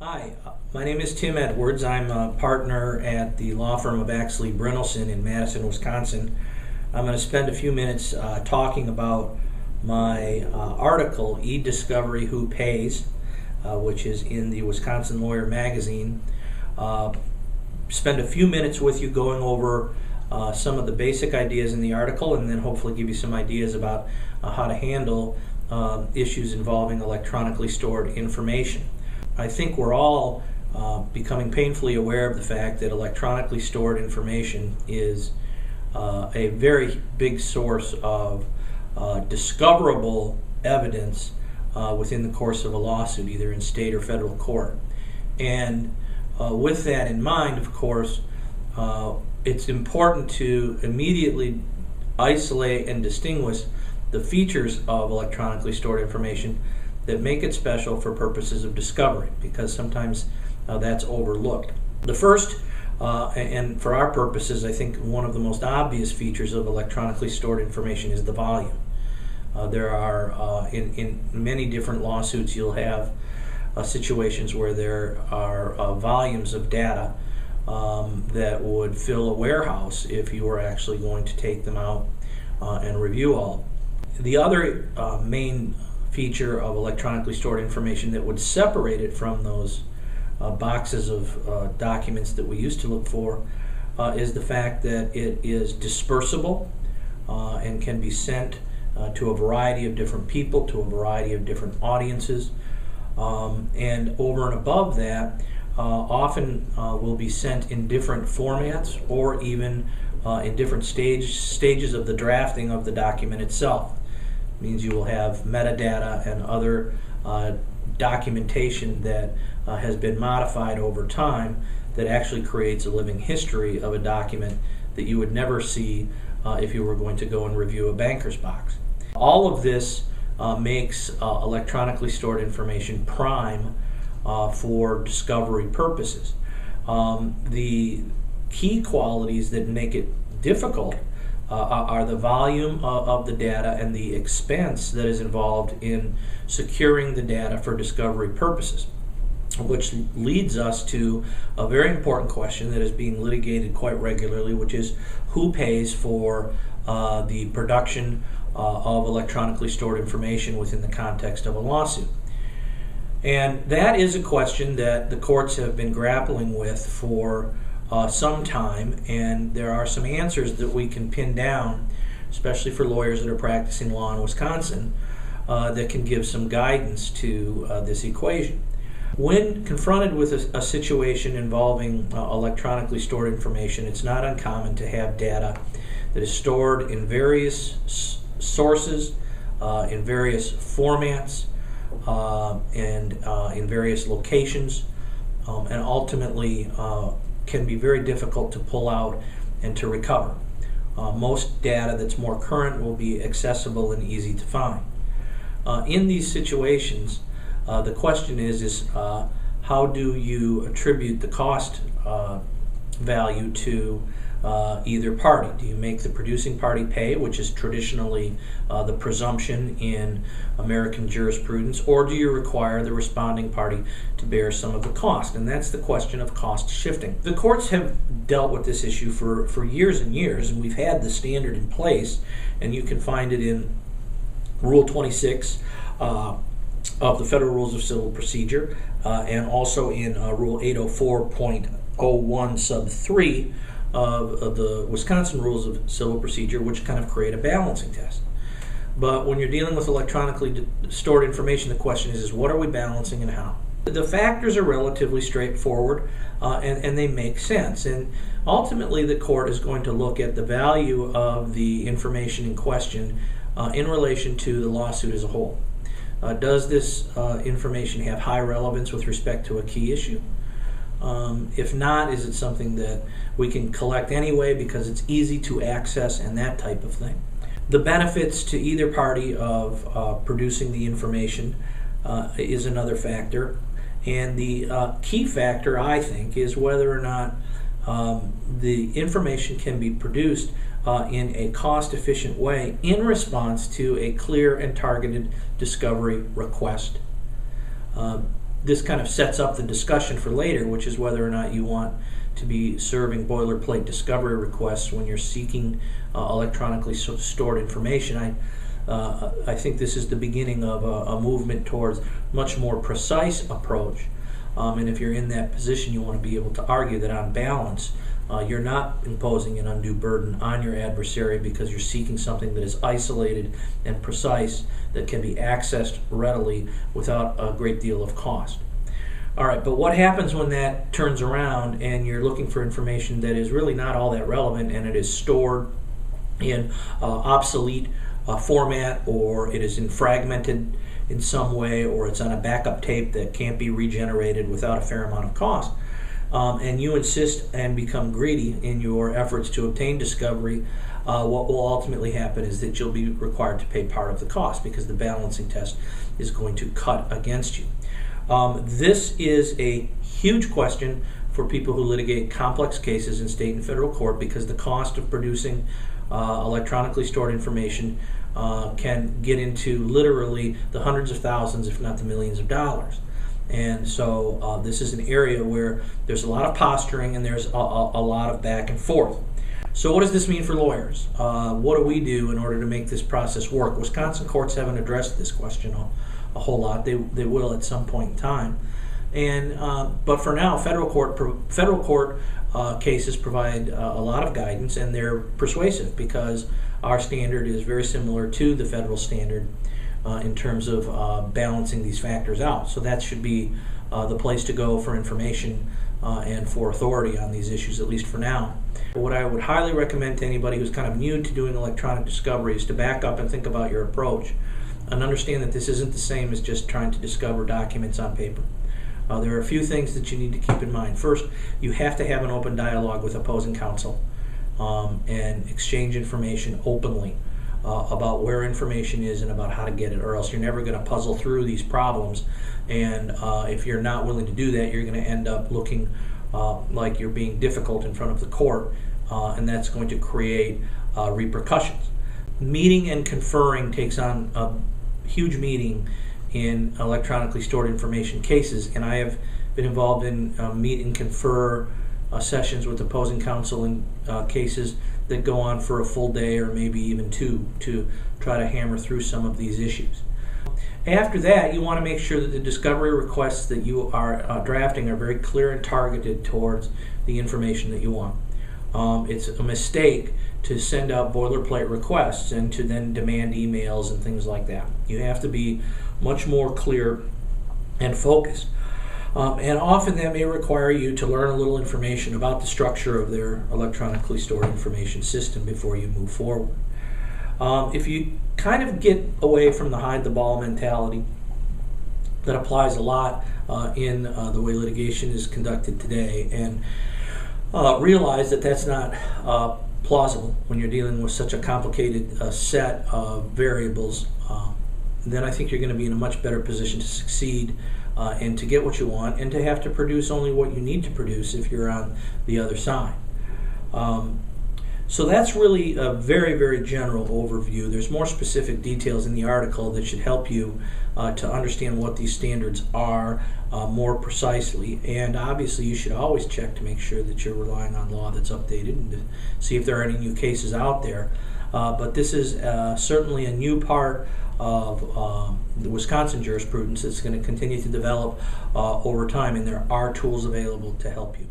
Hi, my name is Tim Edwards. I'm a partner at the law firm of Axley Brynolson in Madison, Wisconsin. I'm going to spend a few minutes talking about my article, E-Discovery Who Pays, which is in the Wisconsin Lawyer magazine. Spend a few minutes with you going over some of the basic ideas in the article, and then hopefully give you some ideas about how to handle issues involving electronically stored information. I think we're all becoming painfully aware of the fact that electronically stored information is a very big source of discoverable evidence within the course of a lawsuit, either in state or federal court. And with that in mind, of course, it's important to immediately isolate and distinguish the features of electronically stored information that make it special for purposes of discovery, because sometimes that's overlooked. The first, and for our purposes, I think one of the most obvious features of electronically stored information is the volume. There are, in many different lawsuits, you'll have situations where there are volumes of data that would fill a warehouse if you were actually going to take them out and review all. The other main feature of electronically stored information that would separate it from those boxes of documents that we used to look for is the fact that it is dispersible and can be sent to a variety of different people, to a variety of different audiences, and over and above that, often will be sent in different formats or even in different stages of the drafting of the document itself. Means you will have metadata and other documentation that has been modified over time that actually creates a living history of a document that you would never see if you were going to go and review a banker's box. All of this makes electronically stored information prime for discovery purposes. The key qualities that make it difficult are the volume of the data and the expense that is involved in securing the data for discovery purposes, which leads us to a very important question that is being litigated quite regularly, which is who pays for the production of electronically stored information within the context of a lawsuit. And that is a question that the courts have been grappling with for some time, and there are some answers that we can pin down, especially for lawyers that are practicing law in Wisconsin, that can give some guidance to this equation. When confronted with a situation involving electronically stored information, it's not uncommon to have data that is stored in various sources, in various formats, and in various locations, and ultimately can be very difficult to pull out and to recover. Most data that's more current will be accessible and easy to find. In these situations, the question is how do you attribute the cost value to either party? Do you make the producing party pay, which is traditionally the presumption in American jurisprudence, or do you require the responding party to bear some of the cost? And that's the question of cost shifting. The courts have dealt with this issue for years and years, and we've had the standard in place, and you can find it in Rule 26 of the Federal Rules of Civil Procedure, and also in Rule 804.01 sub 3 of the Wisconsin Rules of Civil Procedure, which kind of create a balancing test. But when you're dealing with electronically stored information, the question is what are we balancing and how? The factors are relatively straightforward, and they make sense. And ultimately, the court is going to look at the value of the information in question in relation to the lawsuit as a whole. Does this information have high relevance with respect to a key issue? If not, is it something that we can collect anyway because it's easy to access and that type of thing? The benefits to either party of producing the information is another factor. And the key factor, I think, is whether or not the information can be produced in a cost-efficient way in response to a clear and targeted discovery request. this kind of sets up the discussion for later, which is whether or not you want to be serving boilerplate discovery requests when you're seeking electronically stored information. I think this is the beginning of a movement towards much more precise approach. And if you're in that position, you want to be able to argue that on balance, you're not imposing an undue burden on your adversary because you're seeking something that is isolated and precise that can be accessed readily without a great deal of cost. All right, but what happens when that turns around and you're looking for information that is really not all that relevant and it is stored in obsolete format, or it is fragmented in some way, or it's on a backup tape that can't be regenerated without a fair amount of cost, and you insist and become greedy in your efforts to obtain discovery, what will ultimately happen is that you'll be required to pay part of the cost because the balancing test is going to cut against you. This is a huge question for people who litigate complex cases in state and federal court, because the cost of producing electronically stored information can get into literally the hundreds of thousands, if not the millions of dollars. And so this is an area where there's a lot of posturing and there's a lot of back and forth. So what does this mean for lawyers? What do we do in order to make this process work? Wisconsin courts haven't addressed this question a whole lot. They will at some point in time. And but for now, federal court cases provide a lot of guidance, and they're persuasive because our standard is very similar to the federal standard in terms of balancing these factors out. So that should be the place to go for information and for authority on these issues, at least for now. What I would highly recommend to anybody who's kind of new to doing electronic discovery is to back up and think about your approach and understand that this isn't the same as just trying to discover documents on paper. There are a few things that you need to keep in mind. First, you have to have an open dialogue with opposing counsel and exchange information openly about where information is and about how to get it, or else you're never going to puzzle through these problems. And if you're not willing to do that, you're going to end up looking like you're being difficult in front of the court, and that's going to create repercussions. Meeting and conferring takes on a huge meaning in electronically stored information cases, and I have been involved in meet and confer sessions with opposing counsel in cases that go on for a full day or maybe even two to try to hammer through some of these issues. After that, you want to make sure that the discovery requests that you are drafting are very clear and targeted towards the information that you want. It's a mistake to send out boilerplate requests and to then demand emails and things like that. You have to be much more clear and focused. And often that may require you to learn a little information about the structure of their electronically stored information system before you move forward. If you kind of get away from the hide the ball mentality that applies a lot in the way litigation is conducted today, and realize that that's not plausible when you're dealing with such a complicated set of variables, then I think you're going to be in a much better position to succeed and to get what you want, and to have to produce only what you need to produce if you're on the other side. So that's really a very, very general overview. There's more specific details in the article that should help you to understand what these standards are more precisely. And obviously you should always check to make sure that you're relying on law that's updated and to see if there are any new cases out there. But this is certainly a new part of the Wisconsin jurisprudence that's going to continue to develop over time, and there are tools available to help you.